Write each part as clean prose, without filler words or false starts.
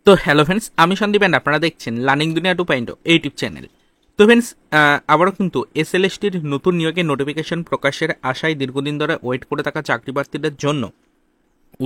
তো hello friends, আমি Sandeep and আপনারা দেখছেন লার্নিং দুনিয়া 2.0 ইউটিউব চ্যানেল। তো ফ্রেন্ডস, আবারও কিন্তু এসএলএসটির নতুন নিয়োগের নোটিফিকেশন প্রকাশের আশায় দীর্ঘদিন ধরে ওয়েট করে থাকা চাকরি প্রার্থীদের জন্য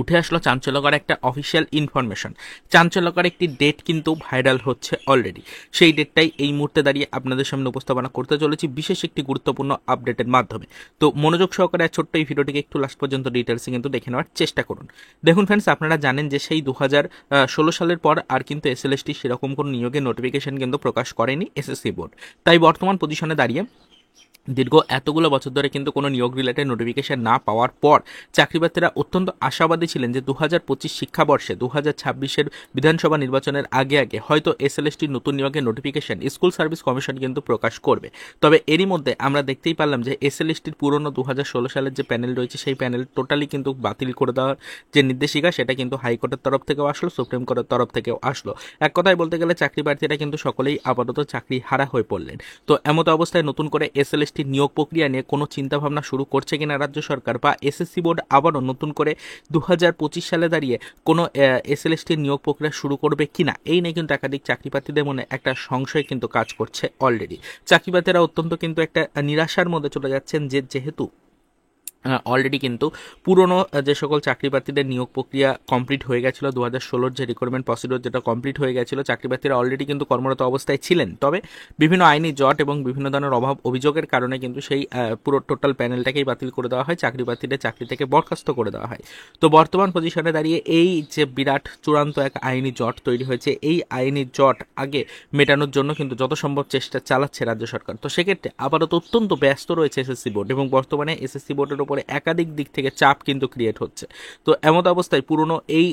উঠে আসলো চাঞ্চল্যকর একটা অফিসিয়াল ইনফরমেশন। চাঞ্চল্যকর একটি ডেট কিন্তু ভাইরাল হচ্ছে অলরেডি। সেই ডেটটাই এই মুহূর্তে দাঁড়িয়ে আপনাদের সামনে উপস্থাপনা করতে চলেছি বিশেষ একটি গুরুত্বপূর্ণ আপডেটের মাধ্যমে। তো মনোযোগ সহকারে ছোট্ট এই ভিডিওটিকে একটু লাস্ট পর্যন্ত ডিটেলসে কিন্তু দেখে নেওয়ার চেষ্টা করুন। দেখুন ফ্রেন্ডস, আপনারা জানেন যে সেই 2016 সালের পর আর কিন্তু এসএলএসটি সেরকম কোনো নিয়োগের নোটিফিকেশন কিন্তু প্রকাশ করেনি এসএসসি বোর্ড। তাই বর্তমান পজিশনে দাঁড়িয়ে দীর্ঘ এতগুলো বছর ধরে কিন্তু কোনো নিয়োগ রিলেটেড নোটিফিকেশন না পাওয়ার পর চাকরিপ্রার্থীরা অত্যন্ত আশাবাদী ছিলেন যে 2025 শিক্ষাবর্ষে 2026-এর বিধানসভা নির্বাচনের আগে আগে হয়তো এসএলএসটির নতুন নিয়োগের নোটিফিকেশন স্কুল সার্ভিস কমিশন কিন্তু প্রকাশ করবে। তবে এরই মধ্যে আমরা দেখতেই পারলাম যে এসএলএসটির পুরনো 2016 সালের যে প্যানেল রয়েছে সেই প্যানেল টোটালি কিন্তু বাতিল করে দেওয়ার যে নির্দেশিকা সেটা কিন্তু হাইকোর্টের তরফ থেকেও আসলো, সুপ্রিম কোর্টের তরফ থেকেও আসলো। এক কথায় বলতে গেলে চাকরিপ্রার্থীরা কিন্তু সকলেই আপাতত চাকরি হারা হয়ে পড়লেন। তো এমতো অবস্থায় নতুন করে এসএলএসটি নিয়োগ প্রক্রিয়া নিয়ে কোনো চিন্তাভাবনা শুরু করছে কিনা রাজ্য সরকার, বা এসএসসি বোর্ড আবারও নতুন করে 2025 সালে দাঁড়িয়ে কোনো এসএলএসটির নিয়োগ প্রক্রিয়া শুরু করবে কিনা, এই নিয়ে কিন্তু একাধিক চাকরিপ্রার্থীদের মনে একটা সংশয় কিন্তু কাজ করছে অলরেডি। চাকরিপ্রার্থীরা অত্যন্ত কিন্তু একটা নিরাশার মধ্যে চলে যাচ্ছেন যে যেহেতু অলরেডি কিন্তু পুরনো যে সকল চাকরি প্রার্থীদের নিয়োগ প্রক্রিয়া কমপ্লিট হয়ে গেছিলো, 2016 যে রিক্রুটমেন্ট প্রসিডিওর যেটা কমপ্লিট হয়ে গেছিলো, চাকরি প্রার্থীরা অলরেডি কিন্তু কর্মরত অবস্থায় ছিলেন। তবে বিভিন্ন আইনি জট এবং বিভিন্ন ধরনের অভাব অভিযোগের কারণে কিন্তু সেই পুরো টোটাল প্যানেলটাকেই বাতিল করে দেওয়া হয়, চাকরি প্রার্থীদের চাকরি থেকে বরখাস্ত করে দেওয়া হয়। তো বর্তমান পজিশনে দাঁড়িয়ে এই যে বিরাট চূড়ান্ত এক আইনি জট তৈরি হয়েছে, এই আইনি জট আগে মেটানোর জন্য কিন্তু যত সম্ভব চেষ্টা চালাচ্ছে রাজ্য সরকার। তো সেক্ষেত্রে আপাতত অত্যন্ত ব্যস্ত রয়েছে এসএসসি বোর্ড, এবং বর্তমানে এসএসসি বোর্ডের উপরে একাধিক দিক থেকে চাপ কিন্তু ক্রিয়েট হচ্ছে। তো এমত অবস্থায় পুরনো এই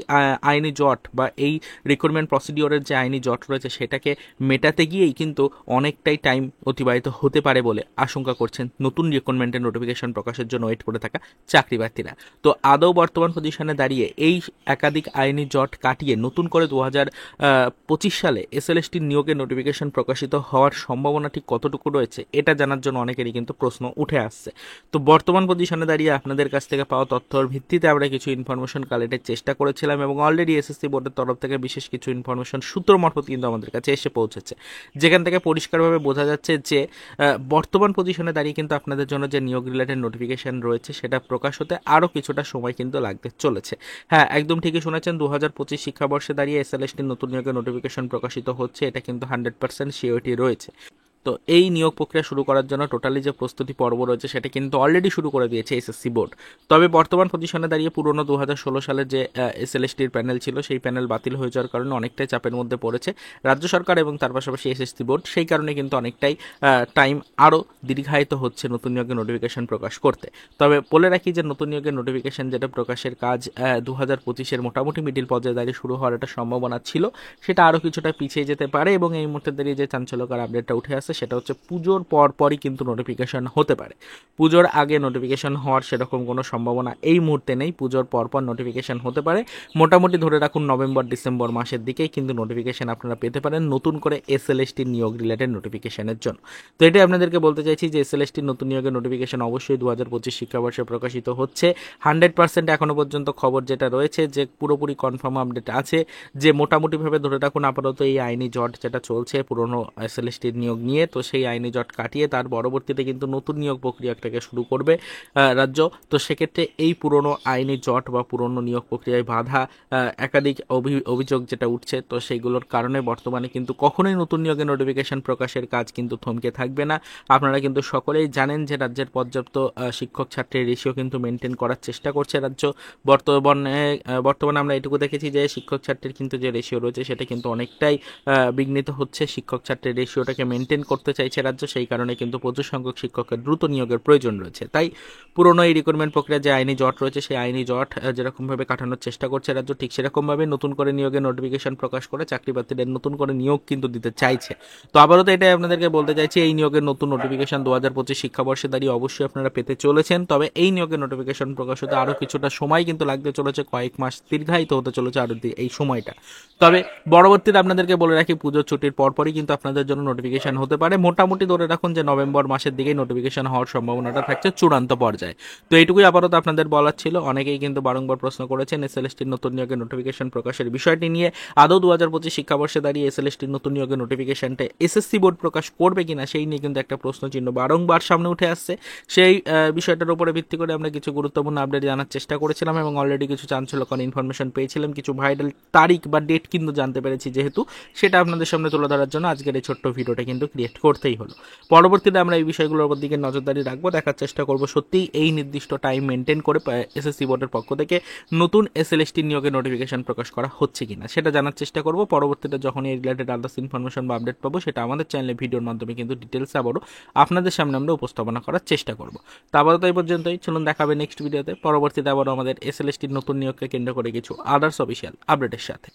আইনি জট বা এই রিক্রুটমেন্ট প্রসিডিওরের যে আইনি জট রয়েছে সেটাকে মেটাতে গিয়েই কিন্তু অনেকটাই টাইম অতিবাহিত হতে পারে বলে আশঙ্কা করছেন নতুন রিক্রুটমেন্টের নোটিফিকেশন প্রকাশের জন্য ওয়েট করে থাকা চাকরি প্রার্থীরা। তো আদৌ বর্তমান পজিশনে দাঁড়িয়ে এই একাধিক আইনি জট কাটিয়ে নতুন করে 2025 সালে এসএলএসটির নিয়োগের নোটিফিকেশন প্রকাশিত হওয়ার সম্ভাবনা ঠিক কতটুকু রয়েছে, এটা জানার জন্য অনেকেরই কিন্তু প্রশ্ন উঠে আসছে। তো বর্তমান পজিশনে দাঁড়িয়ে আপনাদের কাছ থেকে পাওয়া তথ্যর ভিত্তিতে আমরা কিছু ইনফরমেশন কালেক্টের চেষ্টা করেছিলাম, এবং অলরেডি এসএসসি বোর্ডের তরফ থেকে বিশেষ কিছু ইনফরমেশন সূত্র মারফত কিন্তু আমাদের কাছে এসে পৌঁছেছে, যেখান থেকে পরিষ্কারভাবে বোঝা যাচ্ছে যে বর্তমান পজিশনে দাঁড়িয়ে কিন্তু আপনাদের জন্য যে নিয়োগ রিলেটেড নোটিফিকেশন রয়েছে সেটা প্রকাশ হতে আরও কিছুটা সময় কিন্তু লাগতে চলেছে। হ্যাঁ, একদম ঠিকই শুনেছেন, 2025 শিক্ষাবর্ষে দাঁড়িয়ে এসএলএসটির নতুন নিয়োগের নোটিফিকেশন প্রকাশিত হচ্ছে, এটা কিন্তু 100% সিওরিটি রয়েছে। তো এই নিয়োগ প্রক্রিয়া শুরু করার জন্য টোটালি যে প্রস্তুতি পর্ব রয়েছে সেটা কিন্তু অলরেডি শুরু করে দিয়েছে এসএসসি বোর্ড। তবে বর্তমান পজিশনে দাঁড়িয়ে পুরনো 2016 সালের যে এসএলএসটির প্যানেল ছিল সেই প্যানেল বাতিল হয়ে যাওয়ার কারণে অনেকটাই চাপের মধ্যে পড়েছে রাজ্য সরকার এবং তার পাশাপাশি এসএসসি বোর্ড। সেই কারণে কিন্তু অনেকটাই টাইম আরও দীর্ঘায়িত হচ্ছে নতুন নিয়োগের নোটিফিকেশন প্রকাশ করতে। তবে বলে রাখি যে নতুন নিয়োগের নোটিফিকেশন যেটা প্রকাশের কাজ 2025-এর মোটামুটি মিডিল পর্যায়ে দাঁড়িয়ে শুরু হওয়ার একটা সম্ভাবনা ছিল, সেটা আরও কিছুটা পিছিয়ে যেতে পারে। এবং এই মুহূর্তে দাঁড়িয়ে যে চাঞ্চল্যকর আপডেটটা উঠে আসে সেটা হচ্ছে পুজোর পরপরই কিন্তু নোটিফিকেশন হতে পারে। পুজোর আগে নোটিফিকেশন হওয়ার সেরকম কোনো সম্ভাবনা এই মুহূর্তে নেই, পুজোর পরপর নোটিফিকেশন হতে পারে। মোটামুটি ধরে রাখুন নভেম্বর ডিসেম্বর মাসের দিকেই কিন্তু নোটিফিকেশন আপনারা পেতে পারেন নতুন করে এসএলএসটির নিয়োগ রিলেটেড নোটিফিকেশনের জন্য। তো এটাই আপনাদেরকে বলতে চাইছি যে এসএলএসটির নতুন নিয়োগের নোটিফিকেশন অবশ্যই 2025 শিক্ষাবর্ষে প্রকাশিত হচ্ছে। 100% এখনো পর্যন্ত খবর যেটা রয়েছে যে পুরোপুরি কনফার্ম আপডেট আছে যে মোটামুটিভাবে ধরে রাখুন আপাতত এই আইনি জট যেটা চলছে পুরনো এসএলএসটির নিয়োগ নিয়ে, তো সেই আইনি জট কাটিয়ে তার পরবর্তীতে কিন্তু নতুন নিয়োগ প্রক্রিয়াটাকে শুরু করবে রাজ্য। তো সেক্ষেত্রে এই পুরনো আইনি জট বা পুরনো নিয়োগ প্রক্রিয়ায় বাধা একাধিক অভিযোগ যেটা উঠছে, তো সেইগুলোর কারণে বর্তমানে কিন্তু কখনোই নতুন নিয়োগের নোটিফিকেশন প্রকাশের কাজ কিন্তু থমকে থাকবে না। আপনারা কিন্তু সকলেই জানেন যে রাজ্যের পর্যাপ্ত শিক্ষক ছাত্রের রেশিও কিন্তু মেনটেন করার চেষ্টা করছে রাজ্য। বর্তমানে আমরা এটুকু দেখেছি যে শিক্ষক ছাত্রের কিন্তু যে রেশিও রয়েছে সেটা কিন্তু অনেকটাই বিঘ্নিত হচ্ছে। শিক্ষক ছাত্রের রেশিওটাকে মেনটেন করতে চাইছে রাজ্য, সেই কারণে কিন্তু প্রচুর সংখ্যক শিক্ষকের দ্রুত নিয়োগের প্রয়োজন রয়েছে। তাই পুরনো এই রিক্রুটমেন্ট প্রক্রিয়া যে আইনি জট রয়েছে সেই আইনি জট যেরকমভাবে কাটানোর চেষ্টা করছে রাজ্য, ঠিক সেরকমভাবে নতুন করে নিয়োগের নোটিফিকেশন প্রকাশ করে চাকরি প্রার্থীদের নতুন করে নিয়োগ কিন্তু দিতে চাইছে। তো আবারও তো এটাই আপনাদেরকে বলতে চাইছি, এই নিয়োগের নতুন নোটিফিকেশন 2025 শিক্ষাবর্ষে দাঁড়িয়ে অবশ্যই আপনারা পেতে চলেছেন। তবে এই নিয়োগের নোটিফিকেশন প্রকাশ হতে আরও কিছুটা সময় কিন্তু লাগতে চলেছে, কয়েক মাস দীর্ঘায়িত হতে চলেছে আরও এই সময়টা। তবে পরবর্তীতে আপনাদেরকে বলে রাখি পুজোর ছুটির পরপরই কিন্তু আপনাদের জন্য নোটিফিকেশন হতে পারে। মোটামুটি ধরে রাখুন যে নভেম্বর মাসের দিকেই নোটিফিকেশন হওয়ার সম্ভাবনাটা থাকছে চূড়ান্ত পর্যায়ে। তো এইটুকুই আপাতত আপনাদের বলার ছিল। অনেকেই কিন্তু বারংবার প্রশ্ন করেছেন এসএলএসটির নতুন নিয়োগের নোটিফিকেশন প্রকাশের বিষয়টি নিয়ে। আদৌ 2025 শিক্ষাবর্ষে দাঁড়িয়ে এসএলএসটির নতুন নিয়োগের নোটিফিকেশনটা এসএসসি বোর্ড প্রকাশ করবে কিনা সেই নিয়ে কিন্তু একটা প্রশ্নচিহ্ন বারংবার সামনে উঠে আসছে। সেই বিষয়টার উপরে ভিত্তি করে আমরা কিছু গুরুত্বপূর্ণ আপডেট জানার চেষ্টা করেছিলাম এবং অলরেডি কিছু চাঞ্চল্যকর ইনফরমেশন পেয়েছিলাম, কিছু ভাইরাল তারিখ বা ডেট কিন্তু জানতে পেরেছি, যেহেতু সেটা আপনাদের সামনে তুলে ধরার জন্য আজকের এই ছোট্ট ভিডিওটা কিন্তু ক্রিয়েট করতেই হলো। পরবর্তীতে আমরা এই বিষয়গুলোর উপর দিকে নজরদারি রাখবো, দেখার চেষ্টা করবো সত্যিই এই নির্দিষ্ট টাইম মেনটেন করে এসএসসি বোর্ডের পক্ষ থেকে নতুন এসএলএসটি নিয়োগের নোটিফিকেশন প্রকাশ করা হচ্ছে কিনা সেটা জানার চেষ্টা করবো। পরবর্তীতে যখন এই রিলেটেড আদার্স ইনফরমেশন বা আপডেট পাবো সেটা আমাদের চ্যানেলে ভিডিওর মাধ্যমে কিন্তু ডিটেলস আবারও আপনাদের সামনে আমরা উপস্থাপনা করার চেষ্টা করবো। তা আপাতত এই পর্যন্তই, চলুন দেখাবে নেক্সট ভিডিওতে। পরবর্তীতে আবারও আমাদের এসএলএসটির নতুন নিয়োগকে কেন্দ্র করে কিছু আদার্স অফিসিয়াল আপডেটের সাথে।